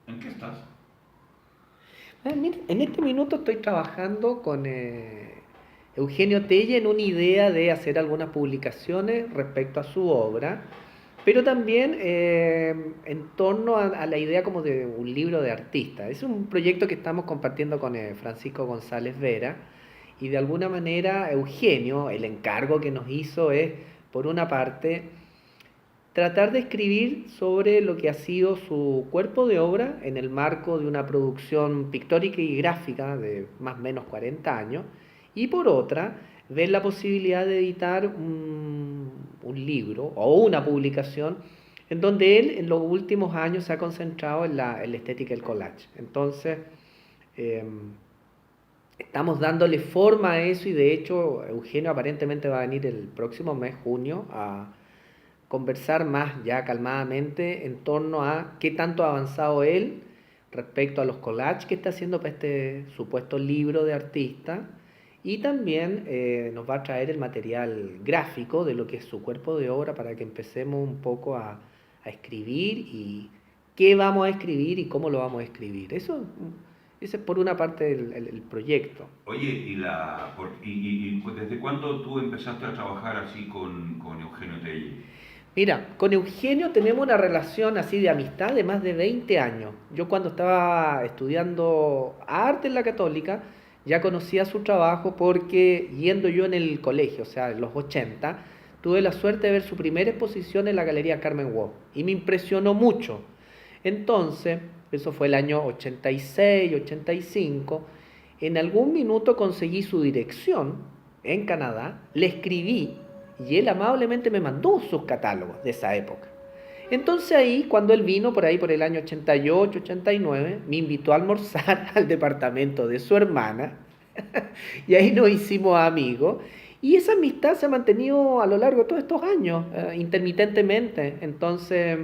¿En qué estás? Mira, en este minuto estoy trabajando con Eugenio Tella en una idea de hacer algunas publicaciones respecto a su obra, pero también en torno a la idea como de un libro de artista. Es un proyecto que estamos compartiendo con Francisco González Vera y de alguna manera Eugenio, el encargo que nos hizo es, por una parte, tratar de escribir sobre lo que ha sido su cuerpo de obra en el marco de una producción pictórica y gráfica de más o menos 40 años, y por otra, ver la posibilidad de editar un libro o una publicación en donde él en los últimos años se ha concentrado en la estética del collage. Entonces, eh, estamos dándole forma a eso y de hecho Eugenio aparentemente va a venir el próximo mes, junio, a conversar más ya calmadamente en torno a qué tanto ha avanzado él respecto a los collages que está haciendo para este supuesto libro de artista y también nos va a traer el material gráfico de lo que es su cuerpo de obra para que empecemos un poco a escribir y qué vamos a escribir y cómo lo vamos a escribir. Ese es por una parte el proyecto. Oye, pues, ¿desde cuándo tú empezaste a trabajar así con Eugenio Telle? Mira, con Eugenio tenemos una relación así de amistad de más de 20 años. Yo cuando estaba estudiando arte en la Católica, ya conocía su trabajo porque yendo yo en el colegio, o sea, en los 80, tuve la suerte de ver su primera exposición en la Galería Carmen Walk y me impresionó mucho. Entonces, eso fue el año 86, 85, en algún minuto conseguí su dirección en Canadá, le escribí y él amablemente me mandó sus catálogos de esa época. Entonces ahí, cuando él vino por ahí por el año 88, 89, me invitó a almorzar al departamento de su hermana y ahí nos hicimos amigos. Y esa amistad se ha mantenido a lo largo de todos estos años, intermitentemente. Entonces,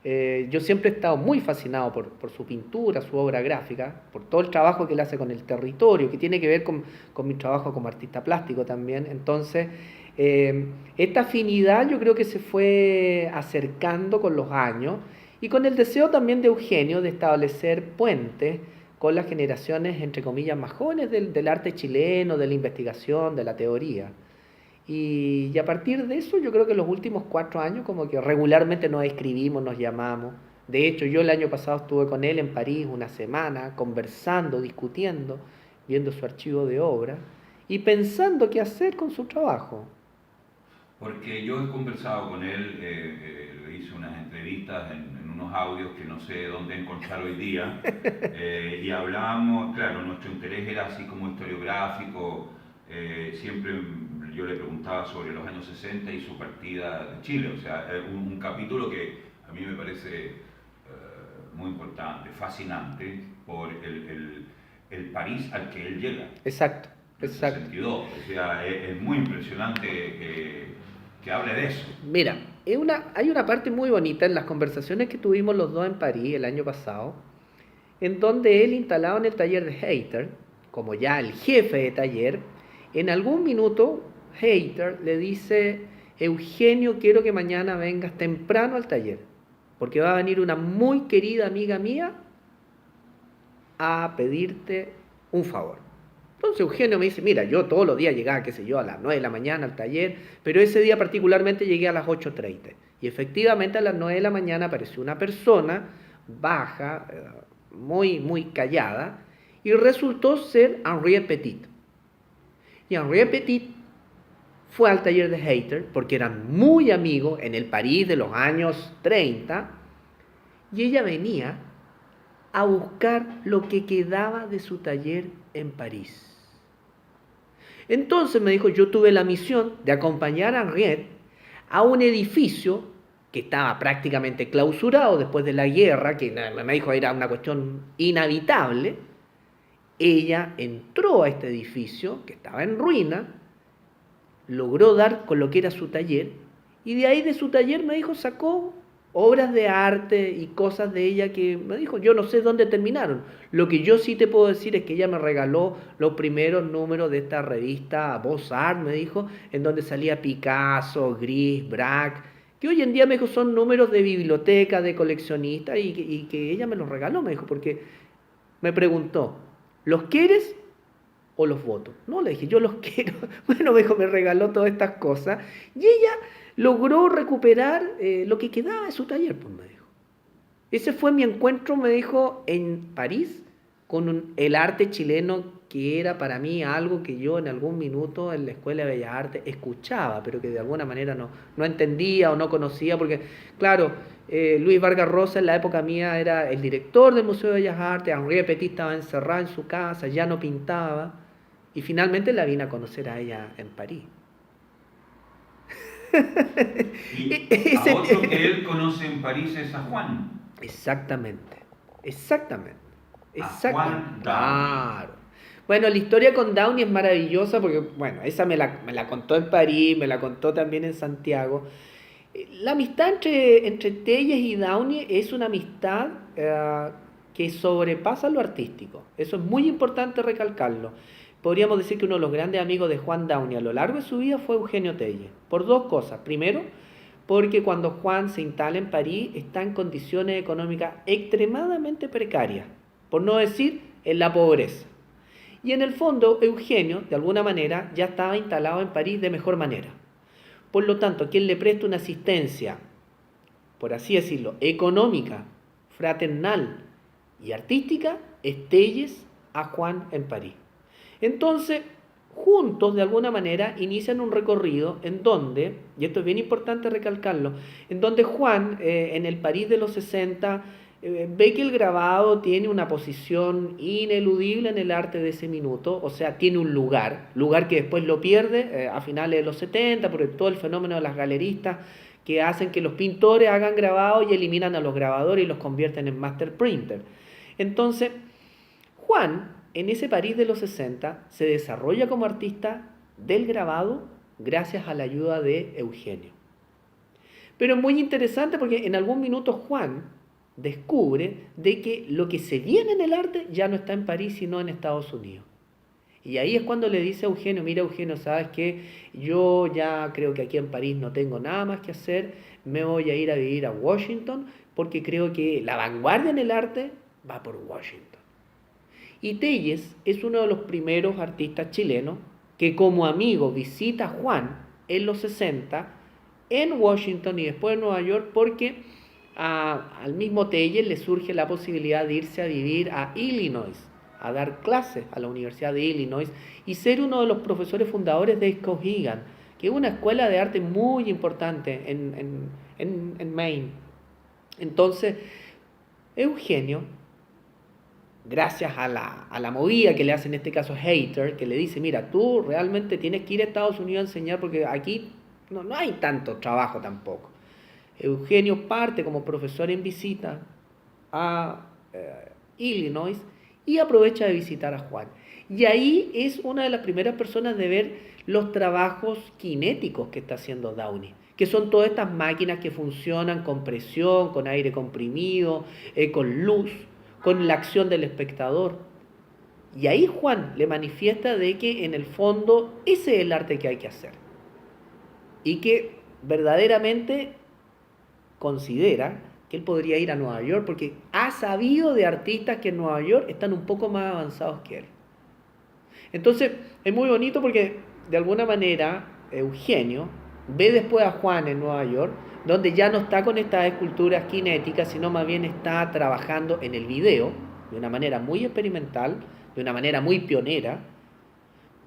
yo siempre he estado muy fascinado por su pintura, su obra gráfica, por todo el trabajo que él hace con el territorio, que tiene que ver con mi trabajo como artista plástico también. Entonces, esta afinidad yo creo que se fue acercando con los años y con el deseo también de Eugenio de establecer puentes con las generaciones, entre comillas, más jóvenes del arte chileno, de la investigación, de la teoría. Y a partir de eso yo creo que los últimos 4 años como que regularmente nos escribimos, nos llamamos. De hecho, yo el año pasado estuve con él en París una semana, conversando, discutiendo, viendo su archivo de obra y pensando qué hacer con su trabajo. Porque yo he conversado con él, le hice unas entrevistas en unos audios que no sé dónde encontrar hoy día, y hablábamos, claro, nuestro interés era así como historiográfico, siempre yo le preguntaba sobre los años 60 y su partida de Chile, o sea, un capítulo que a mí me parece muy importante, fascinante, por el París al que él llega Exacto, en el exacto. 62. O sea, es muy impresionante que hable de eso. Mira, hay una parte muy bonita en las conversaciones que tuvimos los dos en París el año pasado, en donde él instalado en el taller de Hayter, como ya el jefe de taller, en algún minuto Hayter le dice, Eugenio, quiero que mañana vengas temprano al taller, porque va a venir una muy querida amiga mía a pedirte un favor. Entonces Eugenio me dice, mira, yo todos los días llegaba, qué sé yo, a las 9 de la mañana al taller, pero ese día particularmente llegué a las 8:30. Y efectivamente a las 9 de la mañana apareció una persona baja, muy, muy callada, y resultó ser Henri Petit. Y Henri Petit fue al taller de Hayter porque eran muy amigos en el París de los años 30, y ella venía a buscar lo que quedaba de su taller en París. Entonces me dijo, yo tuve la misión de acompañar a Henriette a un edificio que estaba prácticamente clausurado después de la guerra, que me dijo era una cuestión inhabitable. Ella entró a este edificio que estaba en ruina, logró dar con lo que era su taller y de ahí de su taller me dijo sacó obras de arte y cosas de ella que me dijo, yo no sé dónde terminaron. Lo que yo sí te puedo decir es que ella me regaló los primeros números de esta revista Beaux Arts, me dijo, en donde salía Picasso, Gris, Braque, que hoy en día me dijo son números de biblioteca, de coleccionista, y que ella me los regaló, me dijo, porque me preguntó, ¿los quieres o los voto? No, le dije, yo los quiero. Bueno, me dijo, me regaló todas estas cosas, y ella logró recuperar lo que quedaba de su taller, pues me dijo. Ese fue mi encuentro, me dijo, en París, con el arte chileno, que era para mí algo que yo en algún minuto en la Escuela de Bellas Artes escuchaba, pero que de alguna manera no entendía o no conocía, porque, claro, Luis Vargas Rosa en la época mía era el director del Museo de Bellas Artes, Henri Petit estaba encerrado en su casa, ya no pintaba, y finalmente la vine a conocer a ella en París. Y a Ese, otro que él conoce en París es a Juan. exactamente, exactamente, A exactamente, Juan Downey. claro. Bueno, la historia con Downey es maravillosa porque, bueno, esa me la contó en París, me la contó también en Santiago. La amistad entre Telles y Downey es una amistad que sobrepasa lo artístico. Eso es muy importante recalcarlo. Podríamos decir que uno de los grandes amigos de Juan Downey a lo largo de su vida fue Eugenio Telles, por dos cosas. Primero, porque cuando Juan se instala en París está en condiciones económicas extremadamente precarias, por no decir en la pobreza. Y en el fondo, Eugenio, de alguna manera, ya estaba instalado en París de mejor manera. Por lo tanto, quien le presta una asistencia, por así decirlo, económica, fraternal y artística, es Telles a Juan en París. Entonces, juntos, de alguna manera, inician un recorrido en donde, y esto es bien importante recalcarlo, en donde Juan, en el París de los 60, ve que el grabado tiene una posición ineludible en el arte de ese minuto, o sea, tiene un lugar que después lo pierde a finales de los 70, por todo el fenómeno de las galeristas, que hacen que los pintores hagan grabados y eliminan a los grabadores y los convierten en master printer. Entonces, Juan, en ese París de los 60, se desarrolla como artista del grabado gracias a la ayuda de Eugenio. Pero es muy interesante porque en algún minuto Juan descubre de que lo que se viene en el arte ya no está en París, sino en Estados Unidos. Y ahí es cuando le dice a Eugenio, mira Eugenio, sabes que yo ya creo que aquí en París no tengo nada más que hacer, me voy a ir a vivir a Washington porque creo que la vanguardia en el arte va por Washington. Y Telles es uno de los primeros artistas chilenos que como amigo visita a Juan en los 60 en Washington y después en Nueva York porque al mismo Telles le surge la posibilidad de irse a vivir a Illinois, a dar clases a la Universidad de Illinois y ser uno de los profesores fundadores de Skowhegan, que es una escuela de arte muy importante en Maine. Entonces, Eugenio, gracias a la movida que le hace en este caso Hater, que le dice, mira, tú realmente tienes que ir a Estados Unidos a enseñar porque aquí no hay tanto trabajo tampoco. Eugenio parte como profesor en visita a Illinois y aprovecha de visitar a Juan. Y ahí es una de las primeras personas de ver los trabajos cinéticos que está haciendo Downey, que son todas estas máquinas que funcionan con presión, con aire comprimido, con luz, con la acción del espectador. Y ahí Juan le manifiesta de que en el fondo ese es el arte que hay que hacer. Y que verdaderamente considera que él podría ir a Nueva York porque ha sabido de artistas que en Nueva York están un poco más avanzados que él. Entonces es muy bonito porque de alguna manera Eugenio ve después a Juan en Nueva York, donde ya no está con estas esculturas cinéticas, sino más bien está trabajando en el video de una manera muy experimental, de una manera muy pionera,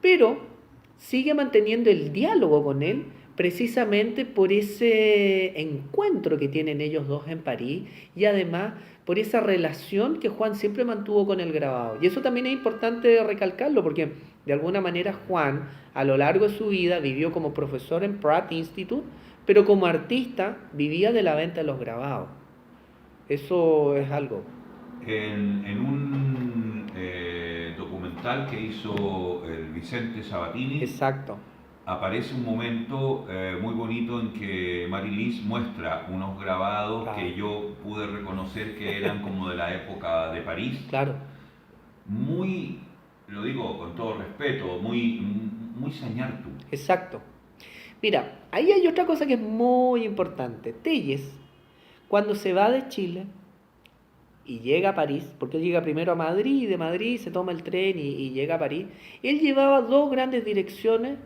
pero sigue manteniendo el diálogo con él precisamente por ese encuentro que tienen ellos dos en París y además por esa relación que Juan siempre mantuvo con el grabado. Y eso también es importante recalcarlo porque de alguna manera Juan a lo largo de su vida vivió como profesor en Pratt Institute, pero como artista vivía de la venta de los grabados. Eso es algo. En un documental que hizo el Vicente Sabatini, Exacto. aparece un momento muy bonito en que Marilis muestra unos grabados Claro. que yo pude reconocer que eran como de la época de París. Claro. Muy, lo digo con todo respeto, muy Sañartu. Exacto. Mira, ahí hay otra cosa que es muy importante. Telles, cuando se va de Chile y llega a París, porque él llega primero a Madrid y de Madrid se toma el tren y llega a París, él llevaba dos grandes direcciones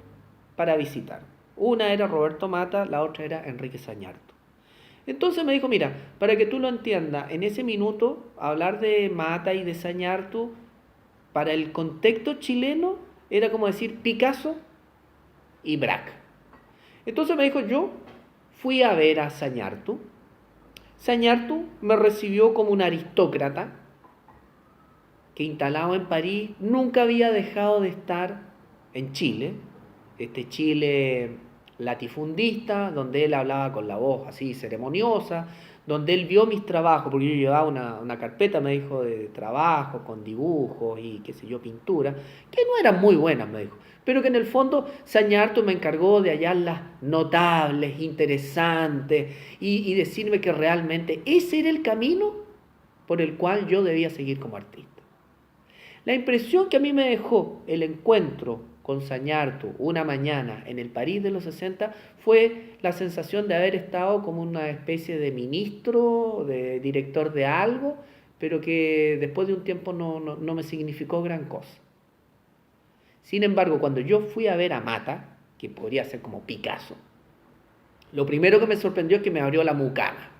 para visitar. Una era Roberto Mata, la otra era Enrique Zañartu. Entonces me dijo, mira, para que tú lo entiendas, en ese minuto, hablar de Mata y de Zañartu, para el contexto chileno, era como decir Picasso y Braque. Entonces me dijo, yo fui a ver a Zañartu. Zañartu me recibió como un aristócrata que instalado en París nunca había dejado de estar en Chile, este Chile latifundista, donde él hablaba con la voz así ceremoniosa, donde él vio mis trabajos, porque yo llevaba una carpeta, me dijo, de trabajo, con dibujos y qué sé yo, pintura, que no eran muy buenas, me dijo, pero que en el fondo Zañartu me encargó de hallarlas notables, interesantes, y decirme que realmente ese era el camino por el cual yo debía seguir como artista. La impresión que a mí me dejó el encuentro con Zañartu una mañana en el París de los 60 fue la sensación de haber estado como una especie de ministro, de director de algo, pero que después de un tiempo no me significó gran cosa. Sin embargo, cuando yo fui a ver a Mata, que podría ser como Picasso, lo primero que me sorprendió es que me abrió la mucama.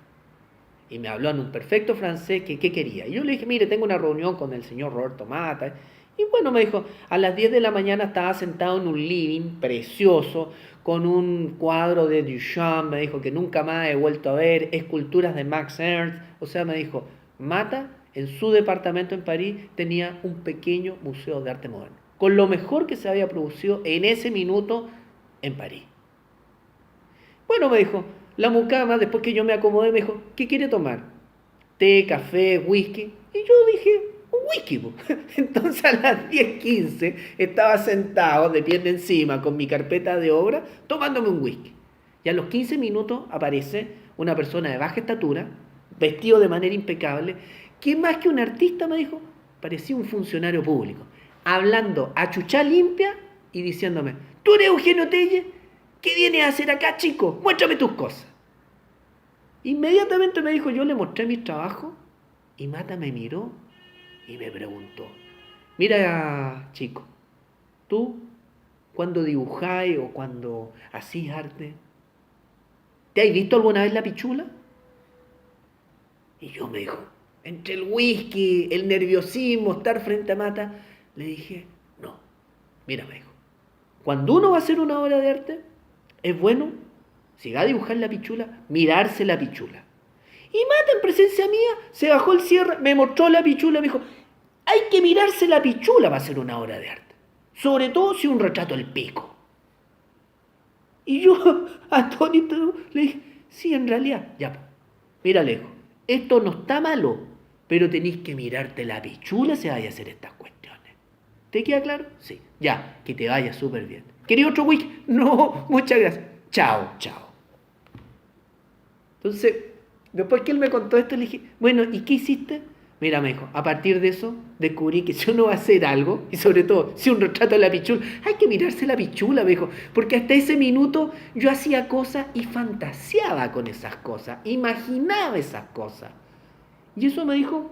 Y me habló en un perfecto francés que qué quería. Y yo le dije, mire, tengo una reunión con el señor Roberto Mata. Y bueno, me dijo, a las 10 de la mañana estaba sentado en un living precioso, con un cuadro de Duchamp, me dijo que nunca más he vuelto a ver, esculturas de Max Ernst. O sea, me dijo, Mata, en su departamento en París, tenía un pequeño museo de arte moderno, con lo mejor que se había producido en ese minuto en París. Bueno, me dijo, la mucama, después que yo me acomodé, me dijo, ¿qué quiere tomar? ¿Té, café, whisky? Y yo dije, un whisky. Entonces a las 10:15 estaba sentado de pie de encima con mi carpeta de obra tomándome un whisky. Y a los 15 minutos aparece una persona de baja estatura, vestido de manera impecable, que más que un artista, me dijo, parecía un funcionario público, hablando a chuchá limpia y diciéndome, ¿tú eres Eugenio Telles? ¿Qué vienes a hacer acá, chico? Muéstrame tus cosas. Inmediatamente me dijo, yo le mostré mis trabajos y Mata me miró y me preguntó, mira, chico, tú cuando dibujáis o cuando hacís arte, ¿te has visto alguna vez la pichula? Y yo me dijo, entre el whisky, el nerviosismo, estar frente a Mata, le dije, no, mira, me dijo, cuando uno va a hacer una obra de arte, es bueno, si va a dibujar la pichula, mirarse la pichula. Y Mata, en presencia mía, se bajó el cierre, me mostró la pichula, me dijo, hay que mirarse la pichula para hacer una obra de arte. Sobre todo si un retrato al pico. Y yo, atónito, le dije, sí, en realidad, ya, mira lejos, esto no está malo, pero tenéis que mirarte la pichula si vais a hacer estas cuestiones. ¿Te queda claro? Sí, ya, que te vaya súper bien. ¿Quería otro whisky? No, muchas gracias. Chao, chao. Entonces, después que él me contó esto, le dije, bueno, ¿y qué hiciste? Mira, me dijo, a partir de eso, descubrí que si uno va a hacer algo, y sobre todo, si un retrato de la pichula, hay que mirarse la pichula, me dijo, porque hasta ese minuto yo hacía cosas y fantaseaba con esas cosas, imaginaba esas cosas. Y eso me dijo,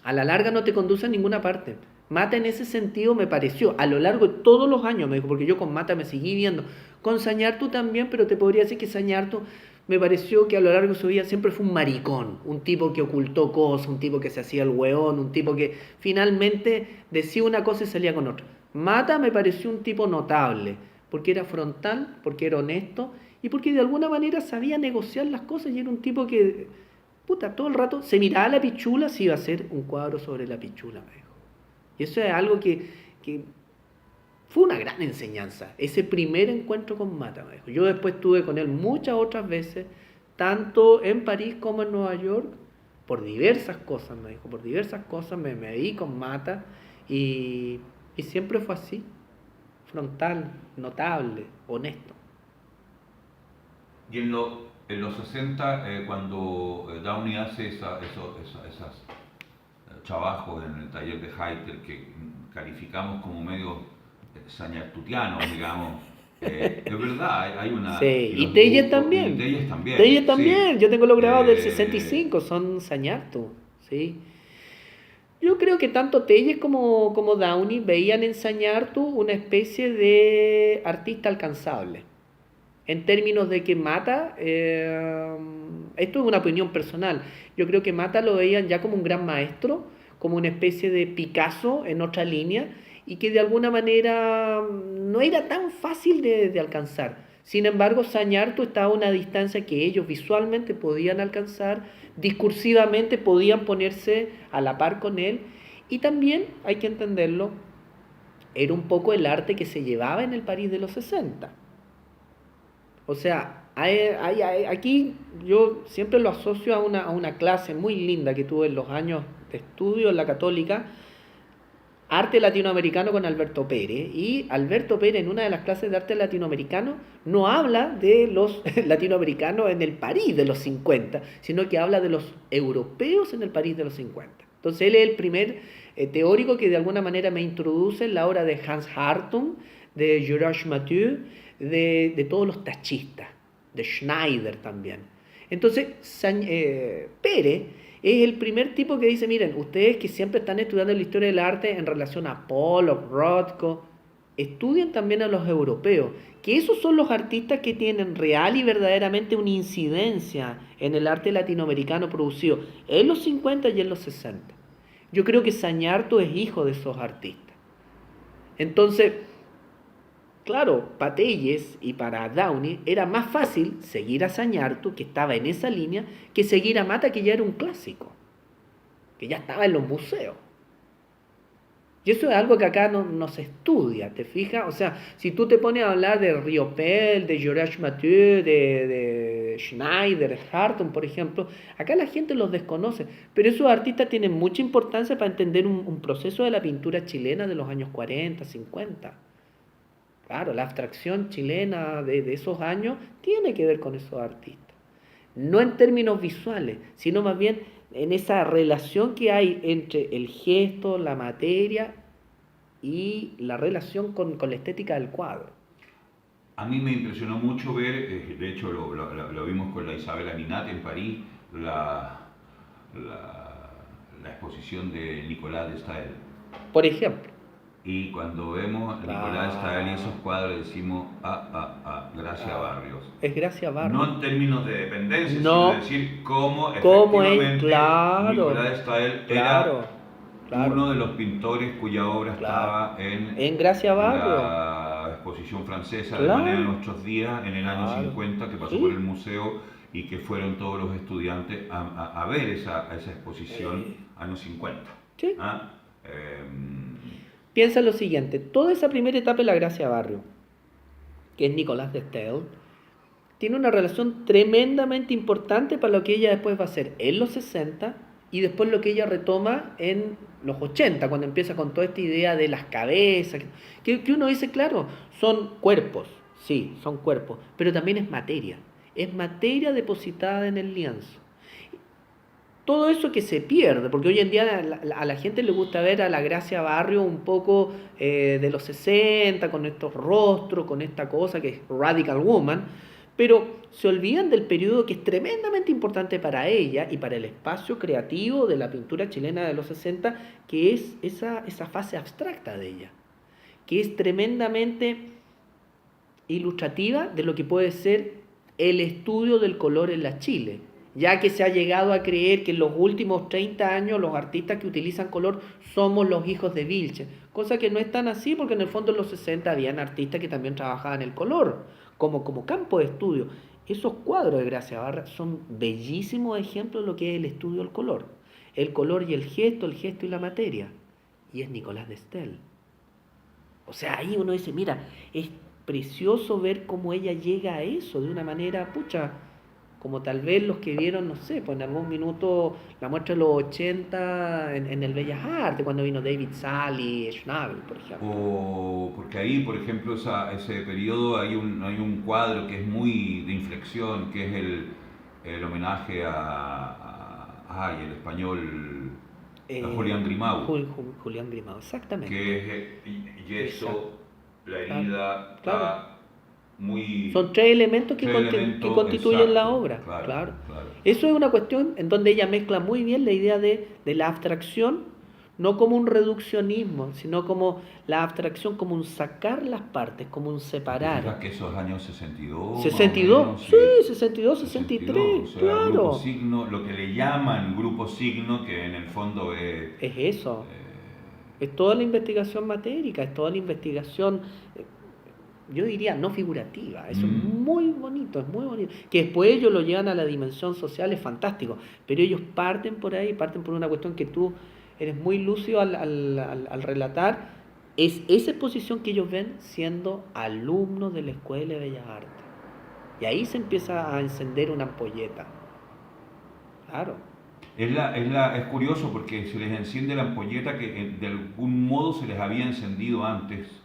a la larga no te conduce a ninguna parte. Mata en ese sentido me pareció, a lo largo de todos los años, me dijo, porque yo con Mata me seguí viendo, con Zañartu también, pero te podría decir que Zañartu me pareció que a lo largo de su vida siempre fue un maricón, un tipo que ocultó cosas, un tipo que se hacía el hueón, un tipo que finalmente decía una cosa y salía con otra. Mata me pareció un tipo notable, porque era frontal, porque era honesto y porque de alguna manera sabía negociar las cosas y era un tipo que, puta, todo el rato se miraba la pichula si iba a hacer un cuadro sobre la pichula, me dijo. Y eso es algo que fue una gran enseñanza, ese primer encuentro con Mata, me dijo. Yo después estuve con él muchas otras veces, tanto en París como en Nueva York, por diversas cosas, me dijo, por diversas cosas me vi con Mata y siempre fue así, frontal, notable, honesto. Y en los 60, cuando Downey hace esos trabajos en el taller de Heiter que calificamos como medio sañartutianos, digamos, Es verdad, hay una... Sí, Y y los Telles dibujos, y también. Telles también, Telles sí. también, yo tengo los grabados del Eh, 65, son Sañartu, ¿sí? Yo creo que tanto Telles como Downey veían en Sañartu una especie de artista alcanzable. En términos de que Mata, esto es una opinión personal, yo creo que Mata lo veían ya como un gran maestro, como una especie de Picasso en otra línea, y que de alguna manera no era tan fácil de alcanzar. Sin embargo, Sañarto estaba a una distancia que ellos visualmente podían alcanzar, discursivamente podían ponerse a la par con él, y también, hay que entenderlo, era un poco el arte que se llevaba en el París de los 60. O sea, aquí yo siempre lo asocio a una clase muy linda que tuve en los años de estudio en la Católica, arte latinoamericano con Alberto Pérez. Y Alberto Pérez en una de las clases de arte latinoamericano no habla de los latinoamericanos en el París de los 50, sino que habla de los europeos en el París de los 50. Entonces él es el primer teórico que de alguna manera me introduce en la obra de Hans Hartung, de Georges Mathieu, de todos los tachistas, de Schneider también. Entonces, Pérez es el primer tipo que dice, miren, ustedes que siempre están estudiando la historia del arte en relación a Pollock, Rothko, estudien también a los europeos, que esos son los artistas que tienen real y verdaderamente una incidencia en el arte latinoamericano producido en los 50 y en los 60. Yo creo que Sañarto es hijo de esos artistas. Entonces, claro, para Telles y para Downey era más fácil seguir a Sañartu, que estaba en esa línea, que seguir a Mata, que ya era un clásico, que ya estaba en los museos. Y eso es algo que acá no se estudia, ¿te fijas? O sea, si tú te pones a hablar de Riopel, de Georges Mathieu, de Schneider, de Hartung, por ejemplo, acá la gente los desconoce, pero esos artistas tienen mucha importancia para entender un proceso de la pintura chilena de los años 40, 50. Claro, la abstracción chilena de esos años tiene que ver con esos artistas. No en términos visuales, sino más bien en esa relación que hay entre el gesto, la materia y la relación con la estética del cuadro. a mí me impresionó mucho ver, de hecho lo vimos con la Isabel Aminat en París, la, la exposición de Nicolas de Staël. Por ejemplo. Y cuando vemos a Nicolás Stael y esos Claro, cuadros decimos, Gracia claro. Barrios. Es Gracia No Barrio. en términos de dependencia, sino de No, decir cómo ¿cómo es? efectivamente Claro, Nicolás Stael era claro, claro, uno de los pintores cuya obra claro. estaba en En Gracia Barrio. la exposición francesa de Manet de Claro, nuestros días en el año claro. 50 que pasó por el Sí. museo y que fueron todos los estudiantes a ver esa exposición Eh, años 50. sí. ¿Ah? Em, Piensa lo siguiente, toda esa primera etapa de la Gracia Barrio, que es Nicolás de Estel, tiene una relación tremendamente importante para lo que ella después va a hacer en los 60 y después lo que ella retoma en los 80, cuando empieza con toda esta idea de las cabezas, que uno dice, claro, son cuerpos, sí, son cuerpos, pero también es materia depositada en el lienzo. Todo eso que se pierde, porque hoy en día a la gente le gusta ver a la Gracia Barrio un poco de los 60, con estos rostros, con esta cosa que es Radical Woman, pero se olvidan del periodo que es tremendamente importante para ella y para el espacio creativo de la pintura chilena de los 60, que es esa fase abstracta de ella, que es tremendamente ilustrativa de lo que puede ser el estudio del color en la Chile, ya que se ha llegado a creer que en los últimos 30 años los artistas que utilizan color somos los hijos de Vilche, cosa que no es tan así porque en el fondo en los 60 habían artistas que también trabajaban el color como campo de estudio. Esos cuadros de Gracia Barra son bellísimos ejemplos de lo que es el estudio del color. El color y el gesto y la materia. Y es Nicolás de Estel. O sea, ahí uno dice, mira, es precioso ver cómo ella llega a eso de una manera, pucha, como tal vez los que vieron, no sé, pues en algún minuto la muestra de los 80 en el Bellas Artes, cuando vino David Salle, Schnabel, por ejemplo. O porque ahí, por ejemplo, ese periodo hay un cuadro que es muy de inflexión, que es el homenaje ay, el español, a Julián Grimau, Julián Grimao, exactamente. que es yeso, Exacto. la Claro, herida claro, está muy... Son tres elementos que, Tres elementos, que constituyen la exacto, obra. claro, Claro. claro. Eso es una cuestión en donde ella mezcla muy bien la idea de la abstracción, no como un reduccionismo, sino como la abstracción, como un sacar las partes, como un ¿Te separar. fijas que esos años 62, más o 62, menos? sí, 62, 63, O sea, grupo claro. signo, lo que le llaman grupo signo, que en el fondo es... Es eso. Es toda la investigación matérica, es toda la investigación, yo diría, no figurativa. Eso es muy bonito, es muy bonito. Que después ellos lo llevan a la dimensión social, es fantástico. Pero ellos parten por ahí, parten por una cuestión que tú eres muy lúcido al relatar. Es esa exposición que ellos ven siendo alumnos de la Escuela de Bellas Artes. Y ahí se empieza a encender una ampolleta. Claro. Es curioso porque se les enciende la ampolleta que de algún modo se les había encendido antes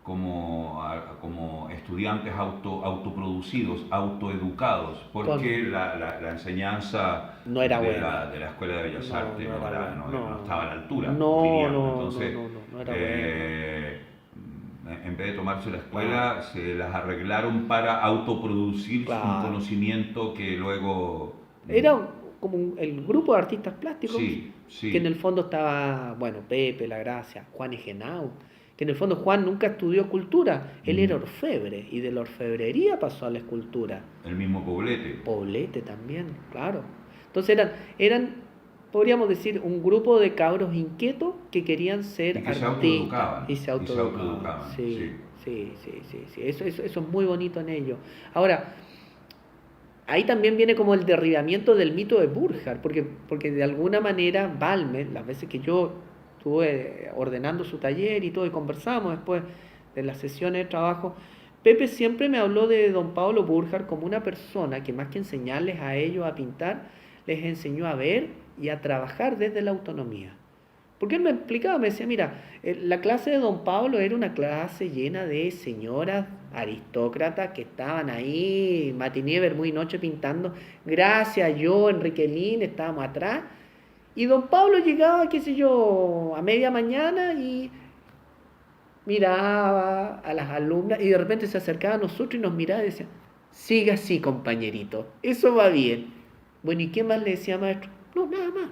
como estudiantes autoproducidos, autoeducados, porque la enseñanza no era buena. de la Escuela de Bellas Artes no estaba a la altura, no, diríamos. Entonces, no era buena. En vez de tomarse la escuela, se las arreglaron para autoproducir un conocimiento que luego... Era como el grupo de artistas plásticos, sí. que en el fondo estaba, bueno, Pepe, La Gracia, Juan Egenau, que en el fondo Juan nunca estudió escultura, él era orfebre, y de la orfebrería pasó a la escultura. El mismo Poblete. Poblete también, claro. Entonces eran podríamos decir, un grupo de cabros inquietos que querían ser artistas. Y se autoeducaban. Sí. Eso es muy bonito en ello. Ahora, ahí también viene como el derribamiento del mito de Burckhardt, porque de alguna manera Balmer, las veces que yo estuve ordenando su taller y todo, y conversamos después de las sesiones de trabajo, Pepe siempre me habló de don Pablo Burckhardt como una persona que más que enseñarles a ellos a pintar, les enseñó a ver y a trabajar desde la autonomía. Porque él me explicaba, me decía, mira, la clase de don Pablo era una clase llena de señoras aristócratas que estaban ahí, matiné, muy noche pintando. Gracias, yo, Enriquelín, estábamos atrás. Y don Pablo llegaba, qué sé yo, a media mañana y miraba a las alumnas y de repente se acercaba a nosotros y nos miraba y decía, siga así, compañerito, eso va bien. Bueno, ¿y qué más le decía, maestro? No, nada más.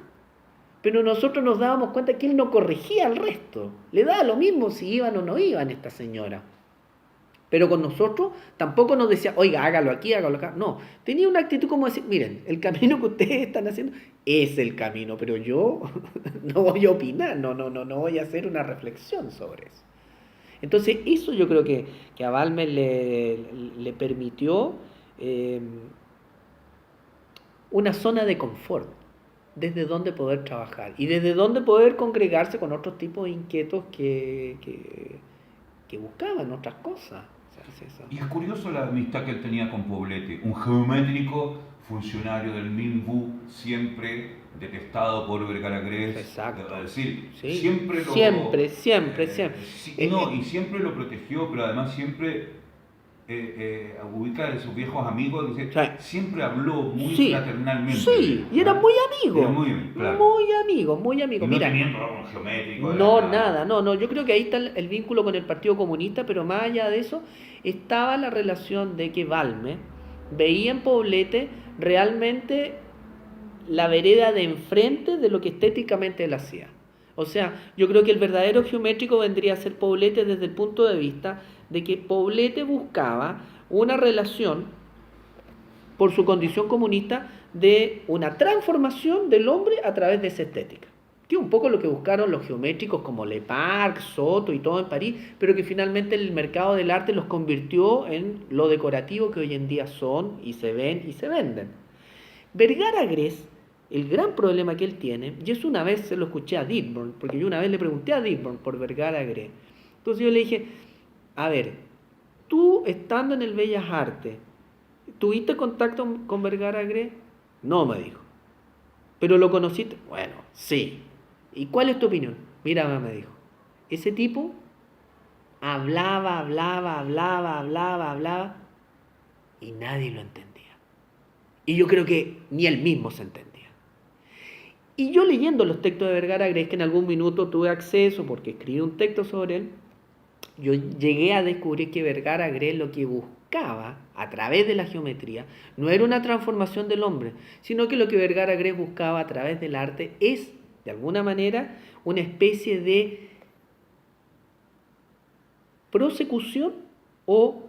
Pero nosotros nos dábamos cuenta que él no corregía al resto. Le daba lo mismo si iban o no iban esta señora. Pero con nosotros tampoco nos decía, oiga, hágalo aquí, hágalo acá. No, tenía una actitud como decir, miren, el camino que ustedes están haciendo es el camino, pero yo no voy a opinar, no voy a hacer una reflexión sobre eso. Entonces, eso yo creo que a Balmer le permitió una zona de confort, desde donde poder trabajar y desde donde poder congregarse con otros tipos de inquietos que buscaban otras cosas. O sea, y es curioso la amistad que él tenía con Poblete, un geométrico funcionario del MINBU, siempre detestado por Vergara Gres. Exacto. Es decir, sí. siempre lo... Siempre. y siempre lo protegió, pero además siempre... ubica de sus viejos amigos, dice, siempre habló muy fraternalmente. Sí, y era muy amigo. Muy amigo. Y Mira, no teniendo algo geométrico. No, yo creo que ahí está el vínculo con el Partido Comunista, pero más allá de eso, estaba la relación de que Balmer veía en Poblete realmente la vereda de enfrente de lo que estéticamente él hacía. O sea, yo creo que el verdadero geométrico vendría a ser Poblete desde el punto de vista de que Poblete buscaba una relación, por su condición comunista, de una transformación del hombre a través de esa estética. Que es un poco lo que buscaron los geométricos como Leparc, Soto y todo en París, pero que finalmente el mercado del arte los convirtió en lo decorativo que hoy en día son y se ven y se venden. Vergara Gres, el gran problema que él tiene, y eso una vez se lo escuché a Dibborn, porque yo una vez le pregunté a Dibborn por Vergara Gres. Entonces yo le dije, a ver, tú estando en el Bellas Artes, ¿tuviste contacto con Vergara Gres? No, me dijo. ¿Pero lo conociste? Bueno, sí. ¿Y cuál es tu opinión? Mira, me dijo, ese tipo hablaba y nadie lo entendía. Y yo creo que ni él mismo se entendía. Y yo leyendo los textos de Vergara Gres, que en algún minuto tuve acceso porque escribí un texto sobre él, yo llegué a descubrir que Vergara Gres lo que buscaba a través de la geometría no era una transformación del hombre, sino que lo que Vergara Grés buscaba a través del arte es, de alguna manera, una especie de prosecución o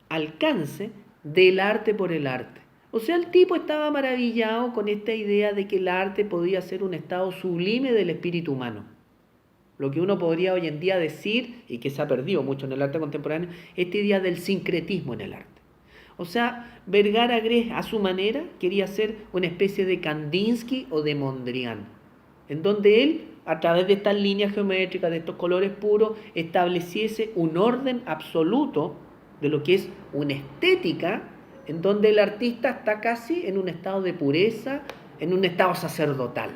alcance del arte por el arte. O sea, el tipo estaba maravillado con esta idea de que el arte podía ser un estado sublime del espíritu humano. Lo que uno podría hoy en día decir, y que se ha perdido mucho en el arte contemporáneo, esta idea del sincretismo en el arte. O sea, Vergara Grés, a su manera, quería ser una especie de Kandinsky o de Mondrian, en donde él, a través de estas líneas geométricas, de estos colores puros, estableciese un orden absoluto de lo que es una estética, en donde el artista está casi en un estado de pureza, en un estado sacerdotal.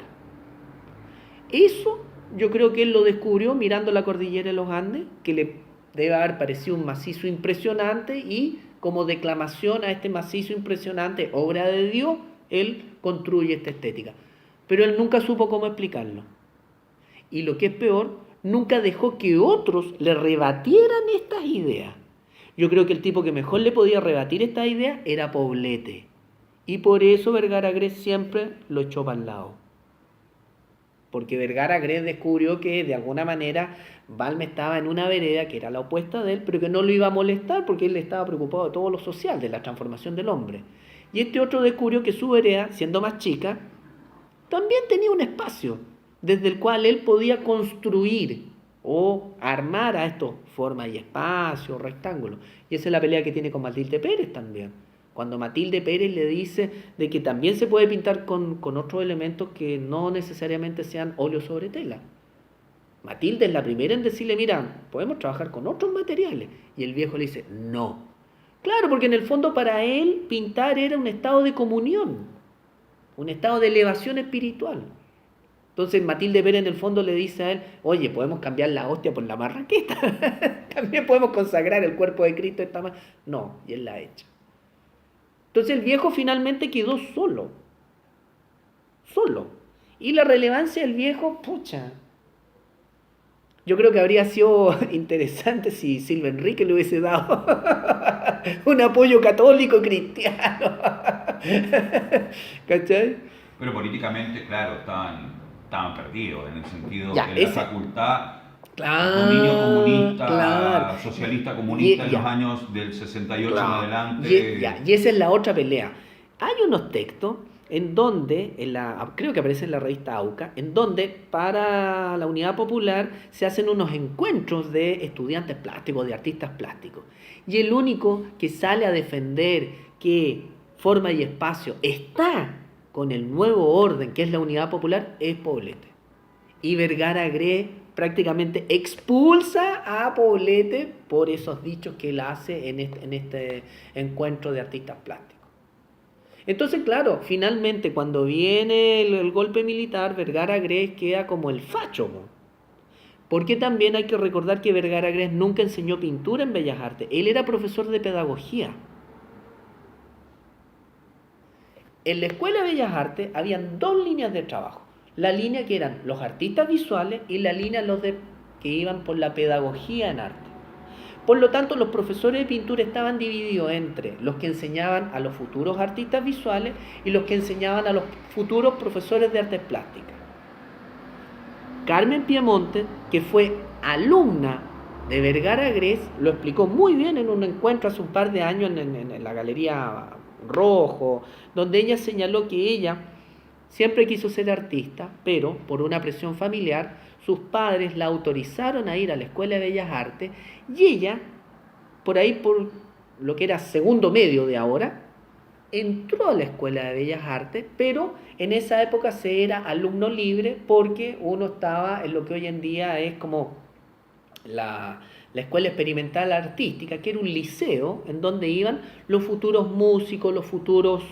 Eso yo creo que él lo descubrió mirando la cordillera de los Andes, que le debe haber parecido un macizo impresionante, y como declamación a este macizo impresionante, obra de Dios, él construye esta estética. Pero él nunca supo cómo explicarlo. Y lo que es peor, nunca dejó que otros le rebatieran estas ideas. Yo creo que el tipo que mejor le podía rebatir estas ideas era Poblete. Y por eso Vergara Grés siempre lo echó para el lado. Porque Vergara Grés descubrió que de alguna manera Balme estaba en una vereda que era la opuesta de él, pero que no lo iba a molestar porque él estaba preocupado de todo lo social, de la transformación del hombre. Y este otro descubrió que su vereda, siendo más chica, también tenía un espacio desde el cual él podía construir o armar a esto forma y espacio, rectángulo. Y esa es la pelea que tiene con Matilde Pérez también. Cuando Matilde Pérez le dice de que también se puede pintar con otros elementos que no necesariamente sean óleo sobre tela. Matilde es la primera en decirle, mira, podemos trabajar con otros materiales. Y el viejo le dice, no. Claro, porque en el fondo para él pintar era un estado de comunión, un estado de elevación espiritual. Entonces Matilde Pérez en el fondo le dice a él, oye, podemos cambiar la hostia por la marraqueta. También podemos consagrar el cuerpo de Cristo de esta manera. No, y él la echa. Entonces el viejo finalmente quedó solo. Solo. Y la relevancia del viejo, pucha. Yo creo que habría sido interesante si Silva Enrique le hubiese dado un apoyo católico cristiano. ¿Cachai? Pero políticamente, claro, estaban perdidos, en el sentido Ya, que la facultad, claro, dominio comunista, claro. socialista comunista en Ya, los años del 68 en claro. adelante. Y esa es la otra pelea. Hay unos textos en donde, creo que aparece en la revista AUCA, en donde para la Unidad Popular se hacen unos encuentros de estudiantes plásticos, de artistas plásticos. Y el único que sale a defender que forma y espacio está con el nuevo orden, que es la Unidad Popular, es Poblete. Y Vergara Grés prácticamente expulsa a Poblete por esos dichos que él hace en este encuentro de artistas plásticos. Entonces, claro, finalmente cuando viene el golpe militar, Vergara Grés queda como el facho. Porque también hay que recordar que Vergara Grés nunca enseñó pintura en Bellas Artes. Él era profesor de pedagogía. En la Escuela de Bellas Artes habían dos líneas de trabajo. La línea que eran los artistas visuales y la línea que iban por la pedagogía en arte. Por lo tanto, los profesores de pintura estaban divididos entre los que enseñaban a los futuros artistas visuales y los que enseñaban a los futuros profesores de artes plásticas. Carmen Piemonte, que fue alumna de Vergara Grés, lo explicó muy bien en un encuentro hace un par de años en la Galería Rojo, donde ella señaló que ella siempre quiso ser artista, pero por una presión familiar, sus padres la autorizaron a ir a la Escuela de Bellas Artes y ella, por lo que era segundo medio de ahora, entró a la Escuela de Bellas Artes, pero en esa época se era alumno libre porque uno estaba en lo que hoy en día es como la Escuela Experimental Artística, que era un liceo en donde iban los futuros músicos, los futuros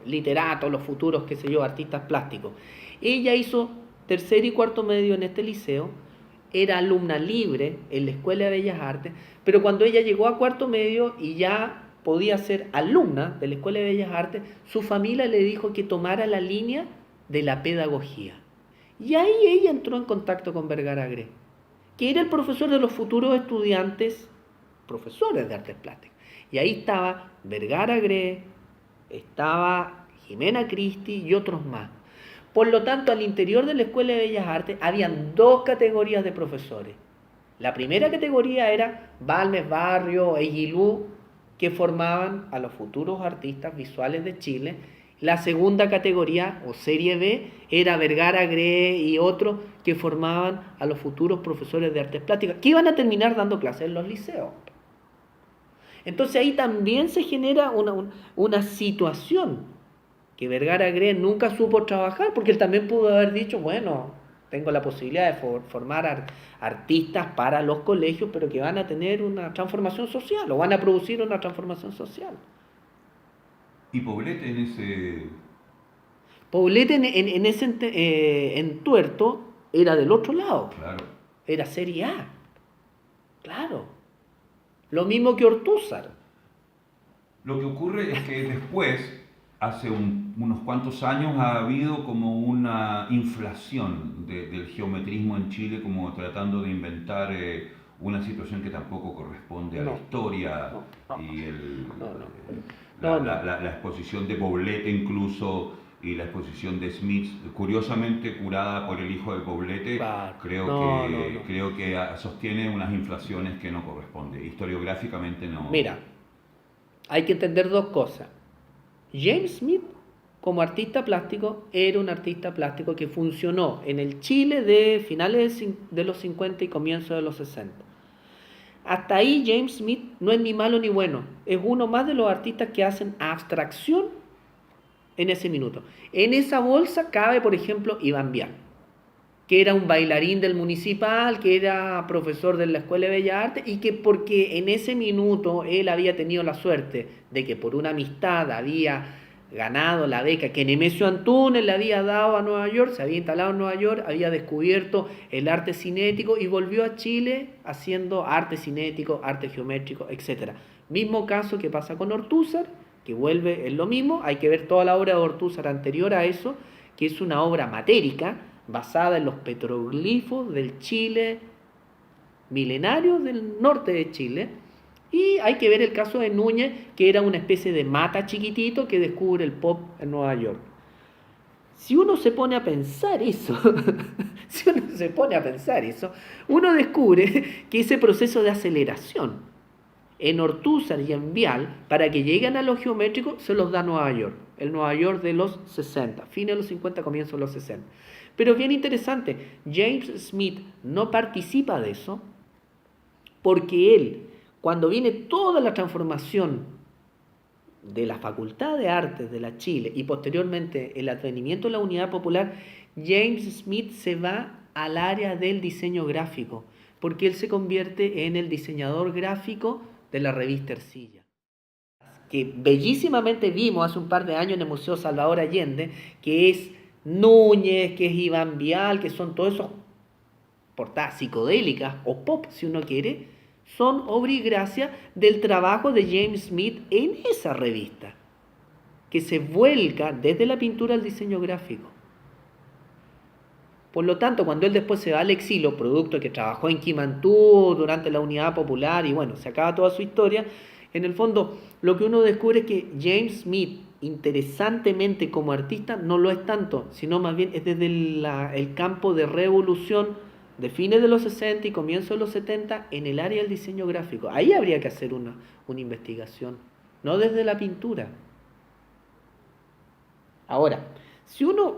literatos, los futuros, qué sé yo, artistas plásticos. Ella hizo tercer y cuarto medio en este liceo, era alumna libre en la Escuela de Bellas Artes, pero cuando ella llegó a cuarto medio y ya podía ser alumna de la Escuela de Bellas Artes, su familia le dijo que tomara la línea de la pedagogía. Y ahí ella entró en contacto con Vergara Grés, que era el profesor de los futuros estudiantes, profesores de artes plásticas. Y ahí estaba Vergara Gre, estaba Jimena Cristi y otros más. Por lo tanto, al interior de la Escuela de Bellas Artes habían dos categorías de profesores. La primera categoría era Balmes Barrio, Eguilú, que formaban a los futuros artistas visuales de Chile. La segunda categoría, o serie B, era Vergara Gre y otros que formaban a los futuros profesores de artes plásticas, que iban a terminar dando clases en los liceos. Entonces ahí también se genera una situación que Vergara Gre nunca supo trabajar, porque él también pudo haber dicho, bueno, tengo la posibilidad de formar artistas para los colegios, pero que van a tener una transformación social, o van a producir una transformación social. Y Poblete en ese... Poblete en ese entuerto era del otro lado, Claro. era serie A, claro. Lo mismo que Ortúzar. Lo que ocurre es que después, hace unos cuantos años, ha habido como una inflación del geometrismo en Chile, como tratando de inventar una situación que tampoco corresponde a la historia y la exposición de Poblete incluso y la exposición de Smith, curiosamente curada por el hijo de Poblete, Claro. creo que sostiene unas inflaciones que no corresponde. Historiográficamente no. Mira, hay que entender dos cosas. James Smith, como artista plástico, era un artista plástico que funcionó en el Chile de finales de los 50 y comienzos de los 60. Hasta ahí James Smith no es ni malo ni bueno, es uno más de los artistas que hacen abstracción en ese minuto. En esa bolsa cabe, por ejemplo, Iván Vial, que era un bailarín del municipal, que era profesor de la Escuela de Bellas Artes, y que porque en ese minuto él había tenido la suerte de que por una amistad había ganado la beca que Nemesio Antunes le había dado a Nueva York, se había instalado en Nueva York, había descubierto el arte cinético y volvió a Chile haciendo arte cinético, arte geométrico, etc. Mismo caso que pasa con Ortúzar, que vuelve en lo mismo. Hay que ver toda la obra de Ortúzar anterior a eso, que es una obra matérica basada en los petroglifos del Chile milenario del norte de Chile. Y hay que ver el caso de Núñez, que era una especie de mata chiquitito que descubre el pop en Nueva York. Si uno se pone a pensar eso, uno descubre que ese proceso de aceleración en Ortúzar y en Vial, para que lleguen a lo geométrico, se los da Nueva York, el Nueva York de los 60, fines de los 50, comienzos de los 60. Pero es bien interesante, James Smith no participa de eso, porque él, cuando viene toda la transformación de la Facultad de Artes de la Chile y posteriormente el advenimiento de la Unidad Popular, James Smith se va al área del diseño gráfico, porque él se convierte en el diseñador gráfico de la revista Ercilla, que bellísimamente vimos hace un par de años en el Museo Salvador Allende, que es Núñez, que es Iván Vial, que son todos esos portadas psicodélicas o pop, si uno quiere, son obra y gracia del trabajo de James Smith en esa revista, que se vuelca desde la pintura al diseño gráfico. Por lo tanto, cuando él después se va al exilio, producto que trabajó en Quimantú durante la Unidad Popular y bueno, se acaba toda su historia, en el fondo lo que uno descubre es que James Smith, interesantemente como artista, no lo es tanto, sino más bien es desde el campo de revolución de fines de los 60 y comienzos de los 70 en el área del diseño gráfico. Ahí habría que hacer una investigación, no desde la pintura. Ahora, si uno